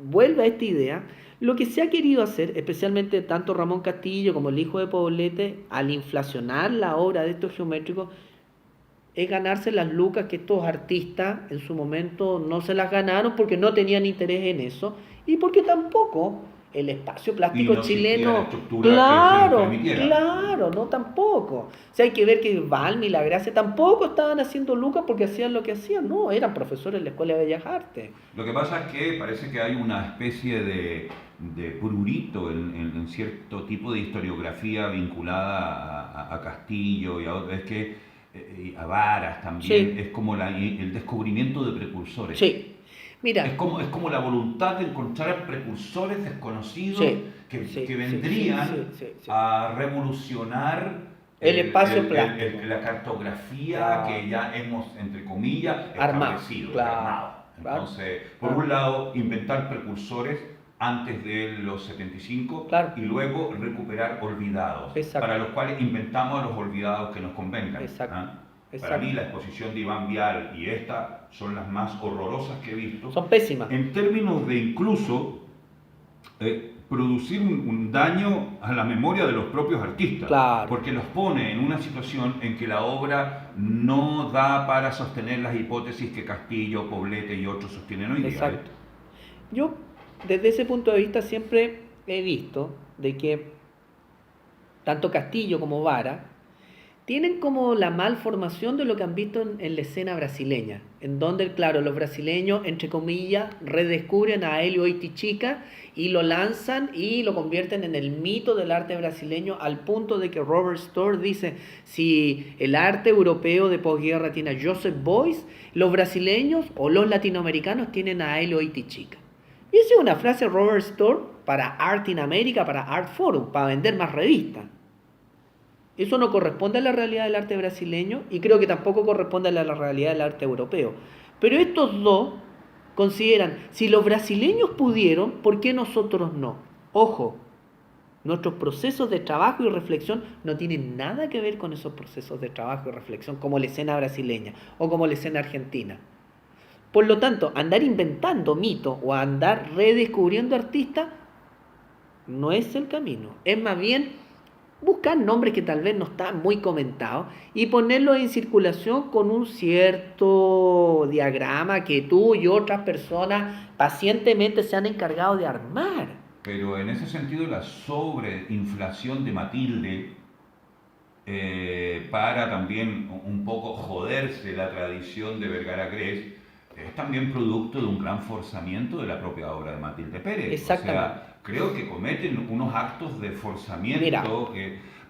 vuelve a esta idea, lo que se ha querido hacer, especialmente tanto Ramón Castillo como el hijo de Poblete, al inflacionar la obra de estos geométricos, es ganarse las lucas que estos artistas en su momento no se las ganaron porque no tenían interés en eso y porque tampoco el espacio plástico no chileno, no tampoco. O sea, hay que ver que Balmi y La Gracia tampoco estaban haciendo lucas porque hacían lo que hacían, no, eran profesores en la Escuela de Bellas Artes. Lo que pasa es que parece que hay una especie de prurito en cierto tipo de historiografía vinculada a Castillo y a otros, es que a Varas también, sí. Es como el descubrimiento de precursores. Sí. Mira, es como la voluntad de encontrar precursores desconocidos que vendrían a revolucionar El espacio plástico. La cartografía Claro. que ya hemos, entre comillas, Armado, establecido, claro, armado. claro, Entonces, por claro. un lado, inventar precursores antes de los 75 Claro. y luego recuperar olvidados, Exacto. para los cuales inventamos a los olvidados que nos convengan. Exacto. ¿Ah? Para Exacto. mí la exposición de Iván Vial y esta son las más horrorosas que he visto. Son pésimas. En términos de incluso producir un daño a la memoria de los propios artistas, Claro. porque los pone en una situación en que la obra no da para sostener las hipótesis que Castillo, Poblete y otros sostienen hoy día. Exacto. Yo, desde ese punto de vista, siempre he visto de que tanto Castillo como Vara tienen como la malformación de lo que han visto en la escena brasileña, en donde, claro, los brasileños, entre comillas, redescubren a Hélio Oiticica y lo lanzan y lo convierten en el mito del arte brasileño, al punto de que Robert Storr dice, si el arte europeo de posguerra tiene a Joseph Beuys, los brasileños o los latinoamericanos tienen a Hélio Oiticica. Y esa es una frase de Robert Storr para Art in America, para Art Forum, para vender más revistas. Eso no corresponde a la realidad del arte brasileño y creo que tampoco corresponde a la realidad del arte europeo. Pero estos dos consideran, si los brasileños pudieron, ¿por qué nosotros no? Ojo, nuestros procesos de trabajo y reflexión no tienen nada que ver con esos procesos de trabajo y reflexión como la escena brasileña o como la escena argentina. Por lo tanto, andar inventando mitos o andar redescubriendo artistas no es el camino. Es más bien buscar nombres que tal vez no están muy comentados y ponerlos en circulación con un cierto diagrama que tú y otras personas pacientemente se han encargado de armar. Pero en ese sentido la sobreinflación de Matilde para también un poco joderse la tradición de Vergara Gres es también producto de un gran forzamiento de la propia obra de Matilde Pérez. Exactamente. O sea, creo que cometen unos actos de forzamiento, Mira.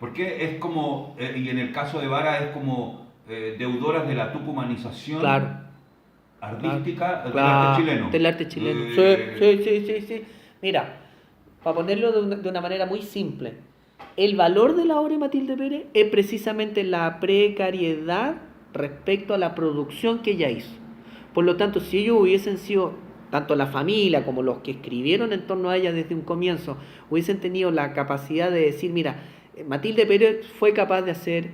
Porque es como, y en el caso de Vara es como deudoras de la tucumanización Claro. artística del Claro, arte chileno. del arte chileno. Sí. Mira, para ponerlo de una manera muy simple, el valor de la obra de Matilde Pérez es precisamente la precariedad respecto a la producción que ella hizo. Por lo tanto, si ellos hubiesen sido, tanto la familia como los que escribieron en torno a ella desde un comienzo, hubiesen tenido la capacidad de decir, mira, Matilde Pérez fue capaz de hacer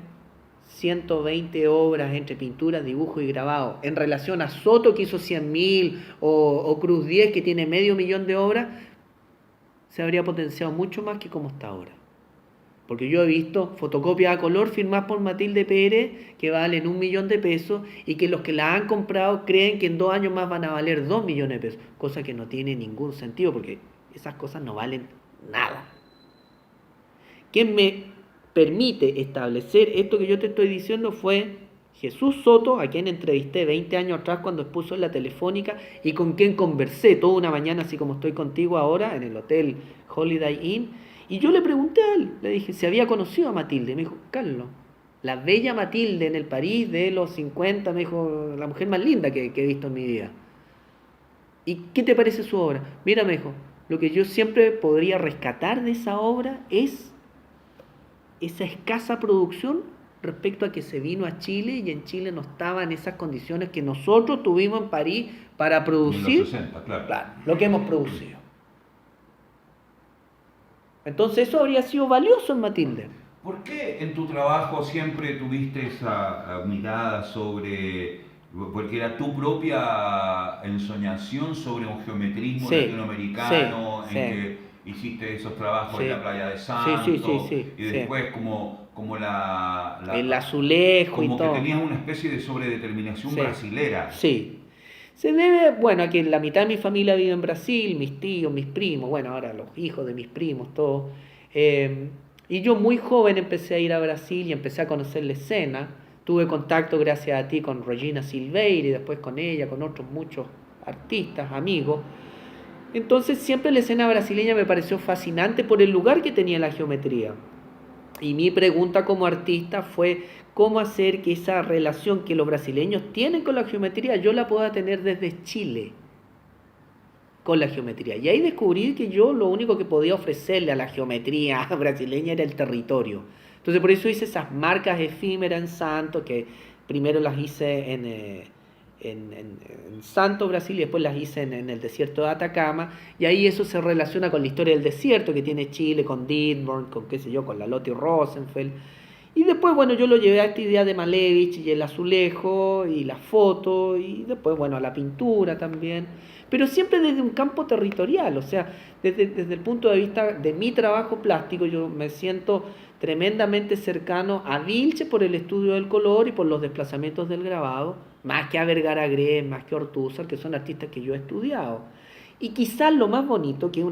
120 obras entre pinturas, dibujo y grabado, en relación a Soto que hizo 100.000 o Cruz 10 que tiene 500.000 de obras, se habría potenciado mucho más que como está ahora. Porque yo he visto fotocopias a color firmadas por Matilde Pérez que valen 1 millón de pesos y que los que la han comprado creen que en 2 años más van a valer 2 millones de pesos, cosa que no tiene ningún sentido porque esas cosas no valen nada. Quien me permite establecer esto que yo te estoy diciendo fue Jesús Soto, a quien entrevisté 20 años atrás cuando expuso en la Telefónica y con quien conversé toda una mañana, así como estoy contigo ahora, en el hotel Holiday Inn. Y yo le pregunté a él, le dije, ¿se había conocido a Matilde? Me dijo, Carlos, la bella Matilde en el París de los 50, me dijo, la mujer más linda que he visto en mi vida. ¿Y qué te parece su obra? Mira, me dijo, lo que yo siempre podría rescatar de esa obra es esa escasa producción respecto a que se vino a Chile y en Chile no estaba en esas condiciones que nosotros tuvimos en París para producir en los 60, claro, lo que hemos producido. Entonces eso habría sido valioso en Matilde. ¿Por qué en tu trabajo siempre tuviste esa mirada sobre, porque era tu propia ensoñación sobre un geometrismo latinoamericano en que hiciste esos trabajos en la playa de Santo y después como el azulejo como y todo. que tenías una especie de sobredeterminación brasilera. Sí. Se debe, bueno, a que la mitad de mi familia vive en Brasil, mis tíos, mis primos, bueno, ahora los hijos de mis primos, todos. Y yo muy joven empecé a ir a Brasil y empecé a conocer la escena. Tuve contacto gracias a ti con Regina Silveira y después con ella, con otros muchos artistas, amigos. Entonces siempre la escena brasileña me pareció fascinante por el lugar que tenía la geometría. Y mi pregunta como artista fue cómo hacer que esa relación que los brasileños tienen con la geometría yo la pueda tener desde Chile con la geometría. Y ahí descubrí que yo lo único que podía ofrecerle a la geometría brasileña era el territorio. Entonces por eso hice esas marcas efímeras en Santo, que primero las hice en Santo, Brasil, y después las hice en el desierto de Atacama, y ahí eso se relaciona con la historia del desierto que tiene Chile, con Dietborn, con qué sé yo, con la Lotte Rosenfeld. Y después, bueno, yo lo llevé a esta idea de Malevich y el azulejo y la foto, y después, bueno, a la pintura también, pero siempre desde un campo territorial, o sea, desde el punto de vista de mi trabajo plástico, yo me siento tremendamente cercano a Vilche por el estudio del color y por los desplazamientos del grabado, más que a Vergara Green, más que a Ortúzar, que son artistas que yo he estudiado. Y quizás lo más bonito, que es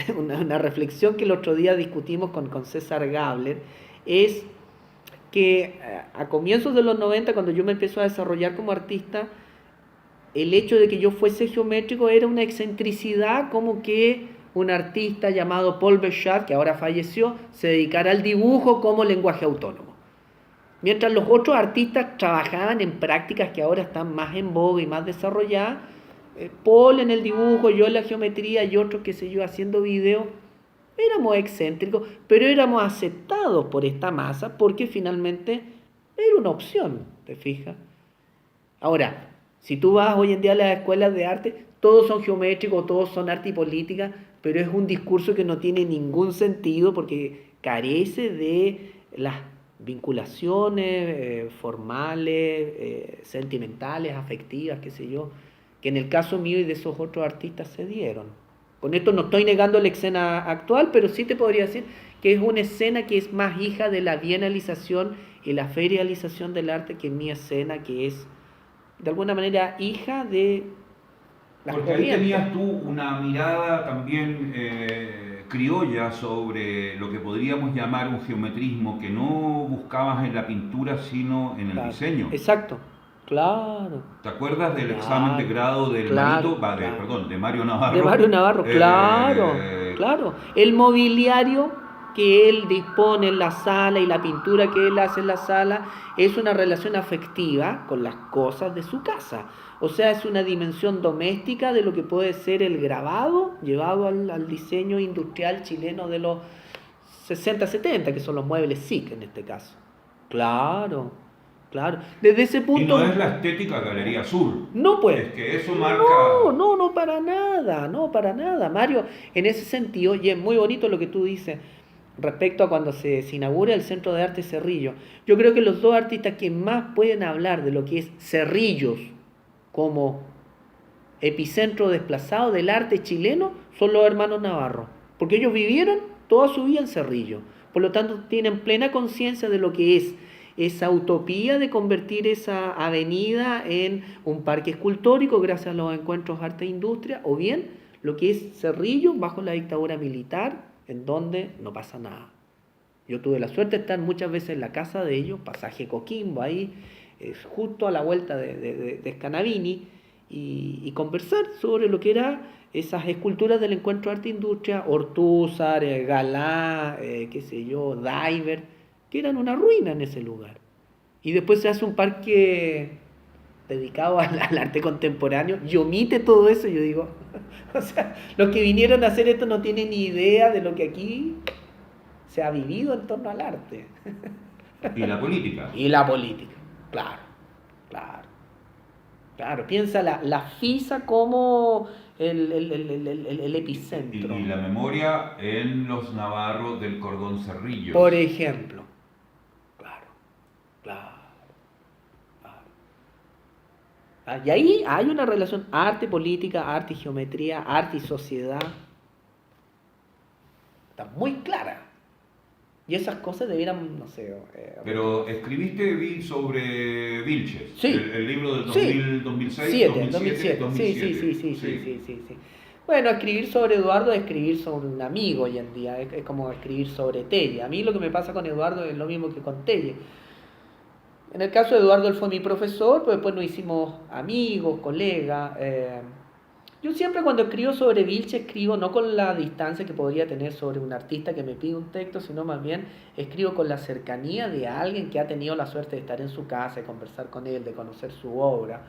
una reflexión que el otro día discutimos con César Gabler, es que a comienzos de los 90, cuando yo me empiezo a desarrollar como artista, el hecho de que yo fuese geométrico era una excentricidad, como que un artista llamado Paul Béchat, que ahora falleció, se dedicara al dibujo como lenguaje autónomo. Mientras los otros artistas trabajaban en prácticas que ahora están más en boga y más desarrolladas, Paul en el dibujo, yo en la geometría y otros, qué sé yo, haciendo videos, éramos excéntricos, pero éramos aceptados por esta masa porque finalmente era una opción, ¿te fijas? Ahora, si tú vas hoy en día a las escuelas de arte, todos son geométricos, todos son arte y política, pero es un discurso que no tiene ningún sentido porque carece de las vinculaciones formales, sentimentales, afectivas, qué sé yo, que en el caso mío y de esos otros artistas se dieron. Con esto no estoy negando la escena actual, pero sí te podría decir que es una escena que es más hija de la bienalización y la ferialización del arte que mi escena, que es de alguna manera hija de las Porque ahí corrientes. tenías tú una mirada también criolla sobre lo que podríamos llamar un geometrismo que no buscabas en la pintura sino en el Claro. diseño. Exacto, claro, ¿Te acuerdas del examen de claro, grado del claro, Marito? claro. Perdón, de Mario Navarro. De Mario Navarro, claro, Eh, claro. El mobiliario que él dispone en la sala y la pintura que él hace en la sala es una relación afectiva con las cosas de su casa. O sea, es una dimensión doméstica de lo que puede ser el grabado llevado al diseño industrial chileno de los 60-70, que son los muebles SIC en este caso. Claro, claro. Desde ese y punto... no es la estética Galería Sur. No, pues. Es que eso marca... No, para nada, no, para nada. Mario, en ese sentido, y es muy bonito lo que tú dices respecto a cuando se inaugura el Centro de Arte Cerrillo. Yo creo que los dos artistas que más pueden hablar de lo que es Cerrillos como epicentro desplazado del arte chileno son los hermanos Navarro, porque ellos vivieron toda su vida en Cerrillo. Por lo tanto, tienen plena conciencia de lo que es esa utopía de convertir esa avenida en un parque escultórico gracias a los encuentros arte e industria, o bien lo que es Cerrillo bajo la dictadura militar, en donde no pasa nada. Yo tuve la suerte de estar muchas veces en la casa de ellos, pasaje Coquimbo, ahí, justo a la vuelta de Scanavini, y conversar sobre lo que eran esas esculturas del encuentro arte-industria, Ortúzar, Galá, qué sé yo, Diver, que eran una ruina en ese lugar. Y después se hace un parque dedicado al arte contemporáneo y omite todo eso. Yo digo, o sea, los que vinieron a hacer esto no tienen ni idea de lo que aquí se ha vivido en torno al arte. Y la política. Y la política, claro, claro. Claro, piensa la FISA como el epicentro. Y la memoria en los navarros del cordón Cerrillo. Por ejemplo. Claro, claro, claro. Y ahí hay una relación arte, política, arte y geometría, arte y sociedad. Está muy clara. Y esas cosas debieran, no sé... Pero escribiste sobre Vilches, sí, el libro del 2006, 2007. Sí. Bueno, escribir sobre Eduardo es escribir sobre un amigo hoy en día, es como escribir sobre Telle. A mí lo que me pasa con Eduardo es lo mismo que con Telle. En el caso de Eduardo, él fue mi profesor, pero después nos hicimos amigos, colegas. Yo siempre cuando escribo sobre Vilche escribo no con la distancia que podría tener sobre un artista que me pide un texto, sino más bien escribo con la cercanía de alguien que ha tenido la suerte de estar en su casa, de conversar con él, de conocer su obra.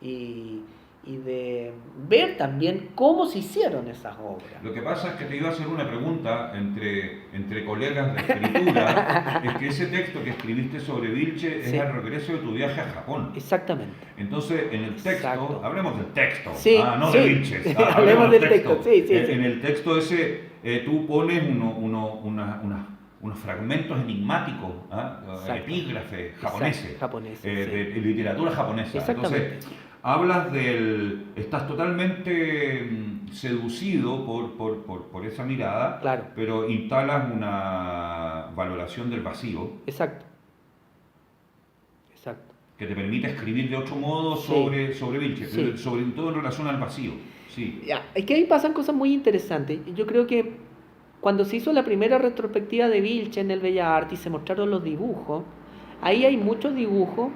Y y de ver también cómo se hicieron esas obras. Lo que pasa es que te iba a hacer una pregunta entre colegas de escritura, es que ese texto que escribiste sobre Vilche Sí. es el regreso de tu viaje a Japón. Exactamente. Entonces, en el texto, Exacto. hablemos del texto, Sí, no sí. de Vilches, Hablemos del texto, sí, sí, sí. En el texto ese tú pones unos fragmentos enigmáticos, Exacto. epígrafes japoneses, Exacto, japoneses, de literatura japonesa. Exactamente. Entonces, hablas estás totalmente seducido por esa mirada, Claro. pero instalas una valoración del vacío Exacto. Exacto. que te permite escribir de otro modo Sí. sobre Vilche, Sí. sobre todo en relación al vacío. Sí. Ya, es que ahí pasan cosas muy interesantes. Yo creo que cuando se hizo la primera retrospectiva de Vilche en el Bellas Artes y se mostraron los dibujos, ahí hay muchos dibujos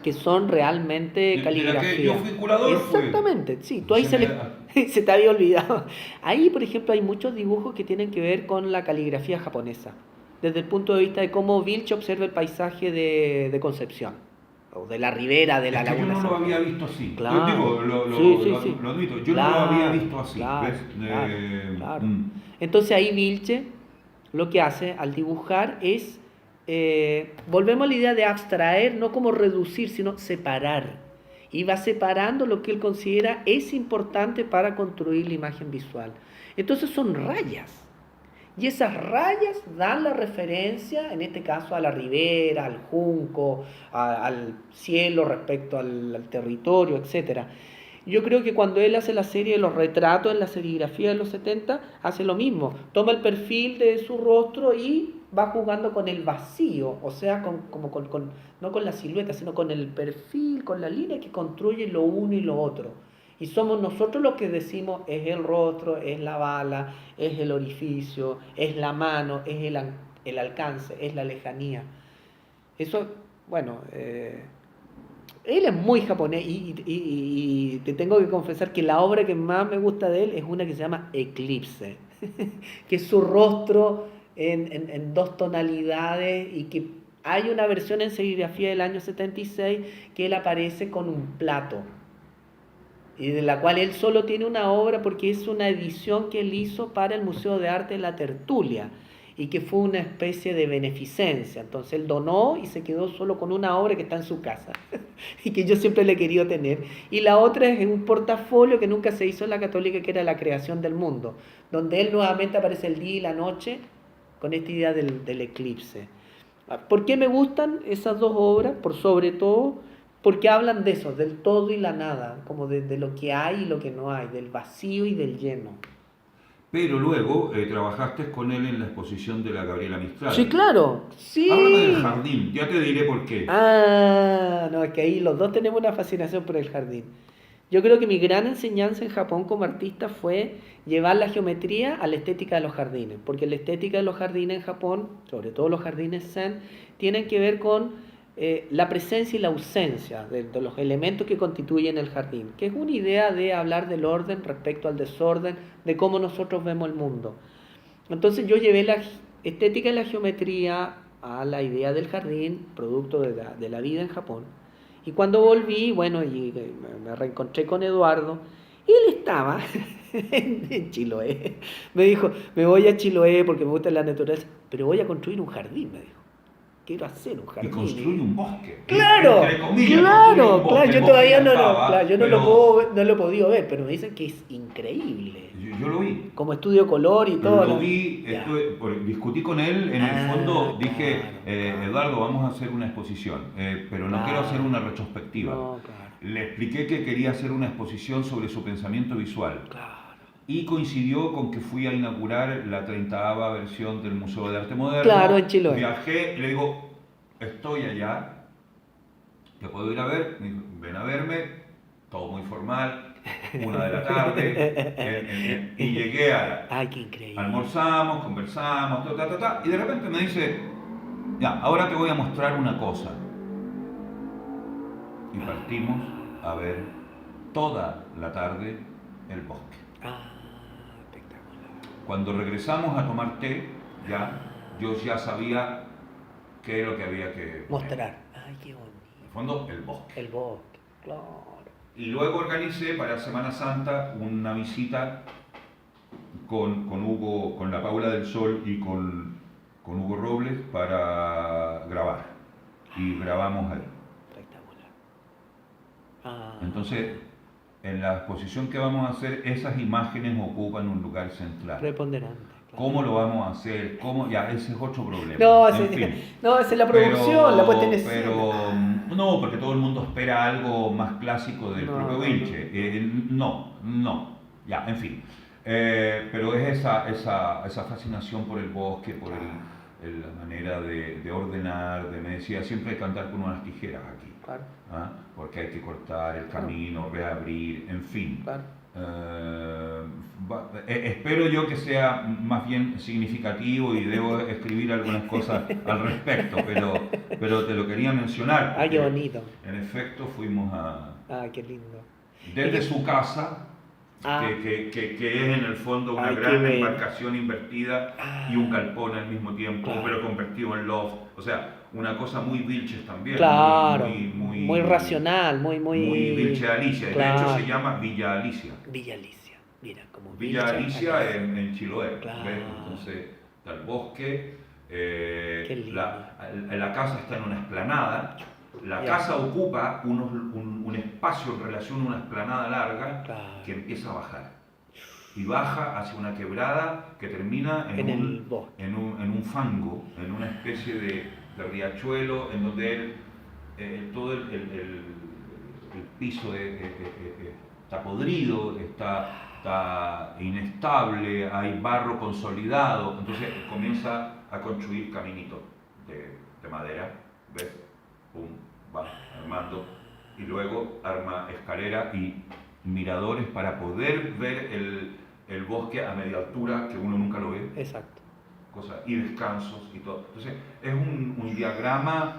que son realmente De la que caligrafía. yo fui curador, Exactamente, sí, tú ahí Se me- se te había olvidado. Ahí, por ejemplo, hay muchos dibujos que tienen que ver con la caligrafía japonesa, desde el punto de vista de cómo Vilche observa el paisaje de Concepción, o de la ribera de la Es que yo laguna no lo San había Pedro. visto así. Claro. Digo, Sí, sí. lo admito, yo no lo Claro, había visto así. claro, ¿Ves? claro. Entonces ahí Vilche lo que hace al dibujar es, volvemos a la idea de abstraer, no como reducir, sino separar. Y va separando lo que él considera es importante para construir la imagen visual. Entonces son rayas. Y esas rayas dan la referencia, en este caso, a la ribera, al junco, al cielo respecto al territorio, etc. Yo creo que cuando él hace la serie de los retratos en la serigrafía de los 70, hace lo mismo. Toma el perfil de su rostro y va jugando con el vacío, o sea, no con la silueta, sino con el perfil, con la línea que construye lo uno y lo otro. Y somos nosotros los que decimos, es el rostro, es la bala, es el orificio, es la mano, es el alcance, es la lejanía. Eso, bueno, él es muy japonés y te tengo que confesar que la obra que más me gusta de él es una que se llama Eclipse, que es su rostro en dos tonalidades y que hay una versión en serigrafía del año 76 que él aparece con un plato y de la cual él solo tiene una obra porque es una edición que él hizo para el Museo de Arte de la Tertulia y que fue una especie de beneficencia. Entonces él donó y se quedó solo con una obra que está en su casa y que yo siempre le he querido tener. Y la otra es un portafolio que nunca se hizo en la Católica, que era La creación del mundo, donde él nuevamente aparece el día y la noche con esta idea del eclipse. ¿Por qué me gustan esas dos obras? Por sobre todo porque hablan de eso, del todo y la nada, como de lo que hay y lo que no hay, del vacío y del lleno. Pero luego trabajaste con él en la exposición de la Gabriela Mistral. Sí, claro, sí. Háblame del jardín, ya te diré por qué. No, es que ahí los dos tenemos una fascinación por el jardín. Yo creo que mi gran enseñanza en Japón como artista fue llevar la geometría a la estética de los jardines, porque la estética de los jardines en Japón, sobre todo los jardines zen, tienen que ver con la presencia y la ausencia de los elementos que constituyen el jardín, que es una idea de hablar del orden respecto al desorden, de cómo nosotros vemos el mundo. Entonces yo llevé la estética y la geometría a la idea del jardín, producto de la vida en Japón. Y cuando volví, bueno, y me reencontré con Eduardo, y él estaba en Chiloé. Me dijo, me voy a Chiloé porque me gusta la naturaleza, pero voy a construir un jardín, me dijo. Quiero hacer un jardín. Y construye un bosque. Claro, Entre comillas, claro, claro, yo todavía no pero lo he podido ver, pero me dicen que es increíble. Yo lo vi. Como estudio color y todo. Lo vi, discutí con él, en el fondo dije, claro. Eduardo, vamos a hacer una exposición, pero no quiero hacer una retrospectiva. No, claro. Le expliqué que quería hacer una exposición sobre su pensamiento visual. Claro. Y coincidió con que fui a inaugurar la 30ª versión del Museo de Arte Moderno. Claro, en Chiloé. Viajé y le digo, estoy allá, ¿te puedo ir a ver? Me dijo, ven a verme, todo muy formal, 1 de la tarde, y llegué Ay, qué increíble. almorzamos, conversamos, y de repente me dice, ya, ahora te voy a mostrar una cosa. Y partimos a ver toda la tarde el bosque. Espectacular. Cuando regresamos a tomar té, yo ya sabía qué era lo que había que poner. Mostrar. Ay, qué bonito. En el fondo, el bosque. El bosque, claro. y luego organicé para Semana Santa una visita con Hugo, con la Paula del Sol y con Hugo Robles para grabar. Y grabamos ahí. Espectacular. Ah, Entonces, en la exposición que vamos a hacer, esas imágenes ocupan un lugar central. preponderante. Claro. ¿Cómo lo vamos a hacer? ¿Cómo? Ya, ese es otro problema. No, En fin. no, esa es la producción, la puesta en escena. Pero no, porque todo el mundo espera algo más clásico del No, propio no, Vilche. No. Ya, en fin. Pero es esa fascinación por el bosque, por la manera de ordenar, me decía, siempre hay que andar con unas tijeras aquí. Claro, ¿Ah? Porque hay que cortar el camino, reabrir, en fin. claro. Espero yo que sea más bien significativo y debo escribir algunas cosas al respecto, pero te lo quería mencionar. Ah, qué porque, bonito. en efecto, fuimos Ah, qué lindo. desde su casa, Ah. que es en el fondo una Ay, qué gran bello. embarcación invertida y un galpón al mismo tiempo, Claro. pero convertido en loft. O sea, una cosa muy Vilches también. Claro, muy muy racional, muy muy Vilche Alicia. Claro. De hecho, se llama Villa Alicia. Villa Alicia, mira, como Villa Alicia en Chiloé. Claro. ¿Ves? Entonces, está el bosque. Qué lindo. La casa está en una explanada. La Ya. casa ocupa un espacio en relación a una explanada larga Claro. que empieza a bajar. Y baja hacia una quebrada que termina En el bosque. en un fango, en una especie de riachuelo, en donde todo el piso está podrido, está inestable, hay barro consolidado, entonces comienza a construir caminitos de madera, ¿ves? Pum, va armando, y luego arma escalera y miradores para poder ver el bosque a media altura, que uno nunca lo ve, Exacto. y descansos y todo. Entonces es un diagrama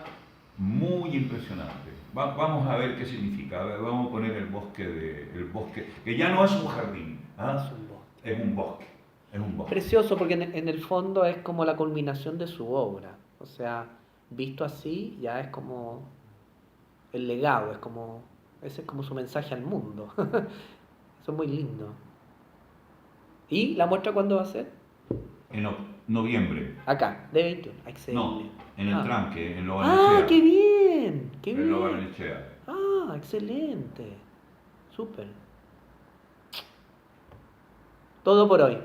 muy impresionante. Vamos a ver qué significa. A ver, vamos a poner el bosque, que ya no es un jardín, ¿ah? Es un bosque. Es un bosque. Es un bosque. Precioso porque en el fondo es como la culminación de su obra. O sea, visto así ya es como el legado, ese es como su mensaje al mundo. Eso es muy lindo. ¿Y la muestra cuándo va a ser? En noviembre. Acá, de 21. No, Excelente. en el tranque, en Lo Ah, Barnechea. qué bien, qué En Lo bien. Barnechea. Ah, excelente. Súper. Todo por hoy.